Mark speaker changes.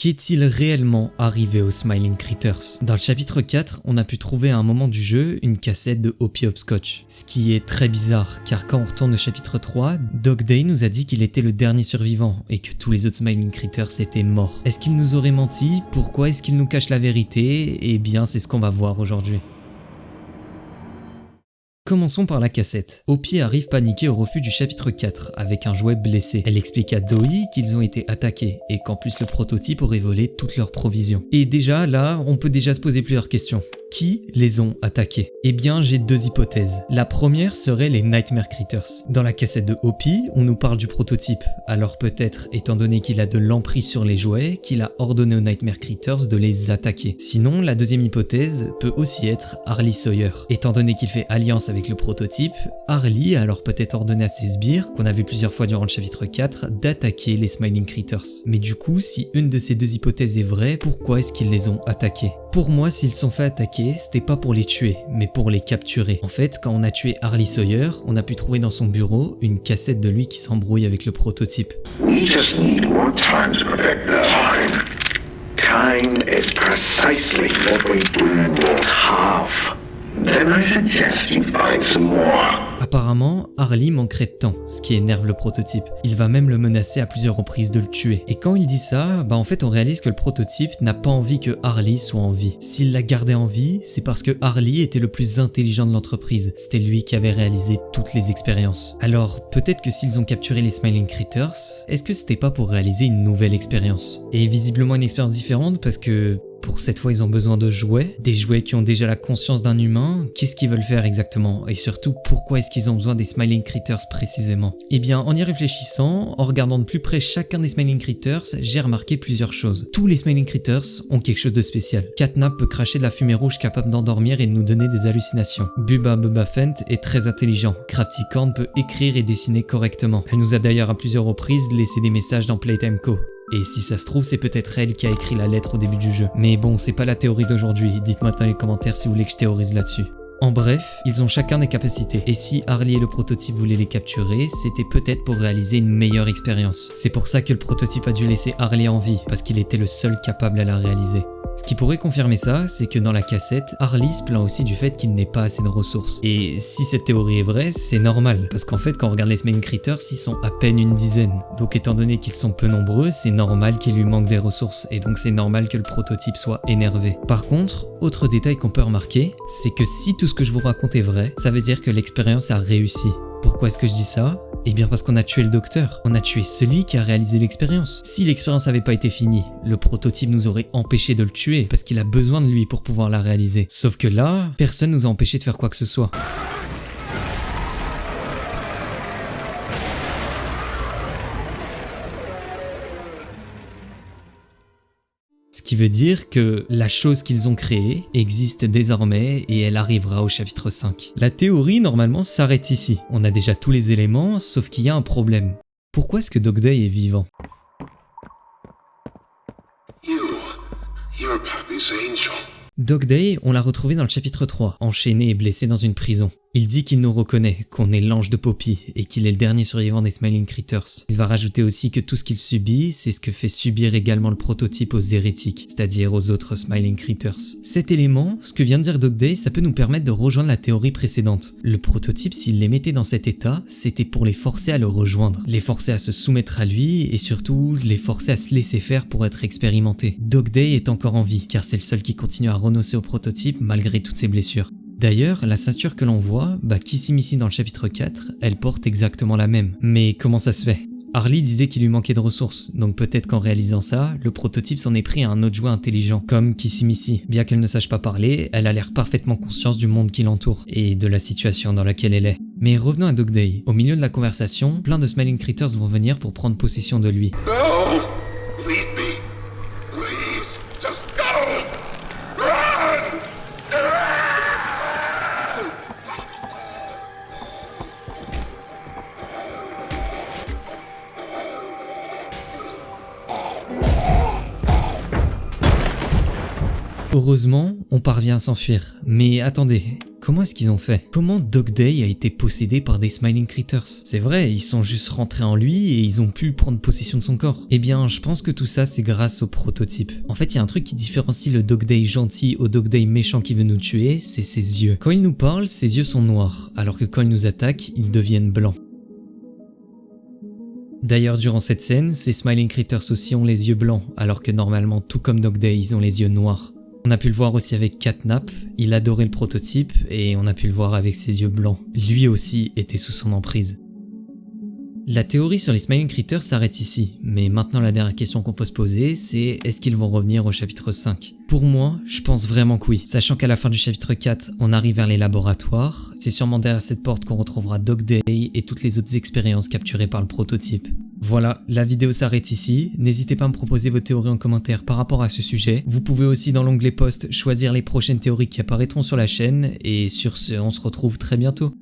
Speaker 1: Qu'est-il réellement arrivé aux Smiling Critters? Dans le chapitre 4, on a pu trouver à un moment du jeu une cassette de Hoppy Hopscotch. Ce qui est très bizarre, car quand on retourne au chapitre 3, Dog Day nous a dit qu'il était le dernier survivant et que tous les autres Smiling Critters étaient morts. Est-ce qu'il nous aurait menti? Pourquoi est-ce qu'il nous cache la vérité? Eh bien, c'est ce qu'on va voir aujourd'hui. Commençons par la cassette. Hoppy arrive paniquée au refus du chapitre 4 avec un jouet blessé. Elle explique à Doi qu'ils ont été attaqués et qu'en plus le prototype aurait volé toutes leurs provisions. Et déjà là, on peut déjà se poser plusieurs questions. Qui les ont attaqués? Eh bien, j'ai deux hypothèses. La première serait les Nightmare Critters. Dans la cassette de Hoppy, on nous parle du prototype. Alors peut-être, étant donné qu'il a de l'emprise sur les jouets, qu'il a ordonné aux Nightmare Critters de les attaquer. Sinon, la deuxième hypothèse peut aussi être Harley Sawyer. Étant donné qu'il fait alliance avec le prototype, Harley a alors peut-être ordonné à ses sbires, qu'on a vu plusieurs fois durant le chapitre 4, d'attaquer les Smiling Critters. Mais du coup, si une de ces deux hypothèses est vraie, pourquoi est-ce qu'ils les ont attaqués? Pour moi, s'ils sont fait attaquer, c'était pas pour les tuer, mais pour les capturer. En fait, quand on a tué Harley Sawyer, on a pu trouver dans son bureau une cassette de lui qui s'embrouille avec le prototype.
Speaker 2: We just need more time to perfect the fine. Time is precisely what we won't have. Then I suggest you find some more.
Speaker 1: Apparemment, Harley manquerait de temps, ce qui énerve le prototype. Il va même le menacer à plusieurs reprises de le tuer. Et quand il dit ça, en fait on réalise que le prototype n'a pas envie que Harley soit en vie. S'il la gardait en vie, c'est parce que Harley était le plus intelligent de l'entreprise. C'était lui qui avait réalisé toutes les expériences. Alors, peut-être que s'ils ont capturé les Smiling Critters, est-ce que c'était pas pour réaliser une nouvelle expérience? Et visiblement une expérience différente parce que... pour cette fois, ils ont besoin de jouets, des jouets qui ont déjà la conscience d'un humain. Qu'est-ce qu'ils veulent faire exactement? Et surtout, pourquoi est-ce qu'ils ont besoin des Smiling Critters précisément? Eh bien, en y réfléchissant, en regardant de plus près chacun des Smiling Critters, j'ai remarqué plusieurs choses. Tous les Smiling Critters ont quelque chose de spécial. Catnap peut cracher de la fumée rouge capable d'endormir et de nous donner des hallucinations. Bubba Bubba Fent est très intelligent. Crafty Corn peut écrire et dessiner correctement. Elle nous a d'ailleurs à plusieurs reprises laissé des messages dans Playtime Co. Et si ça se trouve, c'est peut-être elle qui a écrit la lettre au début du jeu. Mais bon, c'est pas la théorie d'aujourd'hui, dites-moi dans les commentaires si vous voulez que je théorise là-dessus. En bref, ils ont chacun des capacités, et si Harley et le prototype voulaient les capturer, c'était peut-être pour réaliser une meilleure expérience. C'est pour ça que le prototype a dû laisser Harley en vie, parce qu'il était le seul capable à la réaliser. Ce qui pourrait confirmer ça, c'est que dans la cassette, Harley se plaint aussi du fait qu'il n'ait pas assez de ressources. Et si cette théorie est vraie, c'est normal, parce qu'en fait quand on regarde les Smiling Critters, ils sont à peine une dizaine. Donc étant donné qu'ils sont peu nombreux, c'est normal qu'il lui manque des ressources, et donc c'est normal que le prototype soit énervé. Par contre, autre détail qu'on peut remarquer, c'est que si tout ce que je vous raconte est vrai, ça veut dire que l'expérience a réussi. Pourquoi est-ce que je dis ça? Eh bien parce qu'on a tué le docteur, on a tué celui qui a réalisé l'expérience. Si l'expérience n'avait pas été finie, le prototype nous aurait empêché de le tuer parce qu'il a besoin de lui pour pouvoir la réaliser. Sauf que là, personne nous a empêché de faire quoi que ce soit. Ce qui veut dire que la chose qu'ils ont créée existe désormais et elle arrivera au chapitre 5. La théorie normalement s'arrête ici. On a déjà tous les éléments, sauf qu'il y a un problème. Pourquoi est-ce que Dog Day est vivant?
Speaker 2: You're Pappy's angel.
Speaker 1: Dog Day, on l'a retrouvé dans le chapitre 3, enchaîné et blessé dans une prison. Il dit qu'il nous reconnaît, qu'on est l'ange de Poppy et qu'il est le dernier survivant des Smiling Critters. Il va rajouter aussi que tout ce qu'il subit, c'est ce que fait subir également le prototype aux hérétiques, c'est-à-dire aux autres Smiling Critters. Cet élément, ce que vient de dire Dog Day, ça peut nous permettre de rejoindre la théorie précédente. Le prototype, s'il les mettait dans cet état, c'était pour les forcer à le rejoindre, les forcer à se soumettre à lui et surtout les forcer à se laisser faire pour être expérimentés. Dog Day est encore en vie, car c'est le seul qui continue à renoncer au prototype malgré toutes ses blessures. D'ailleurs, la ceinture que l'on voit, Kissimissy dans le chapitre 4, elle porte exactement la même. Mais comment ça se fait? Harley disait qu'il lui manquait de ressources, donc peut-être qu'en réalisant ça, le prototype s'en est pris à un autre jouet intelligent, comme Kissimissy. Bien qu'elle ne sache pas parler, elle a l'air parfaitement consciente du monde qui l'entoure, et de la situation dans laquelle elle est. Mais revenons à Dog Day. Au milieu de la conversation, plein de Smiling Critters vont venir pour prendre possession de lui.
Speaker 2: No! Leave me! Please! Just go! Run!
Speaker 1: Heureusement, on parvient à s'enfuir. Mais attendez, comment est-ce qu'ils ont fait? Comment Dog Day a été possédé par des Smiling Critters? C'est vrai, ils sont juste rentrés en lui et ils ont pu prendre possession de son corps. Eh bien, je pense que tout ça c'est grâce au prototype. En fait, il y a un truc qui différencie le Dog Day gentil au Dog Day méchant qui veut nous tuer, c'est ses yeux. Quand il nous parle, ses yeux sont noirs, alors que quand il nous attaque, ils deviennent blancs. D'ailleurs, durant cette scène, ces Smiling Critters aussi ont les yeux blancs, alors que normalement, tout comme Dog Day, ils ont les yeux noirs. On a pu le voir aussi avec Catnap, il adorait le prototype, et on a pu le voir avec ses yeux blancs. Lui aussi était sous son emprise. La théorie sur les Smiling Critters s'arrête ici, mais maintenant la dernière question qu'on peut se poser, c'est est-ce qu'ils vont revenir au chapitre 5 ? Pour moi, je pense vraiment que oui, sachant qu'à la fin du chapitre 4, on arrive vers les laboratoires, c'est sûrement derrière cette porte qu'on retrouvera Dog Day et toutes les autres expériences capturées par le prototype. Voilà, la vidéo s'arrête ici, n'hésitez pas à me proposer vos théories en commentaire par rapport à ce sujet. Vous pouvez aussi dans l'onglet post choisir les prochaines théories qui apparaîtront sur la chaîne, et sur ce, on se retrouve très bientôt.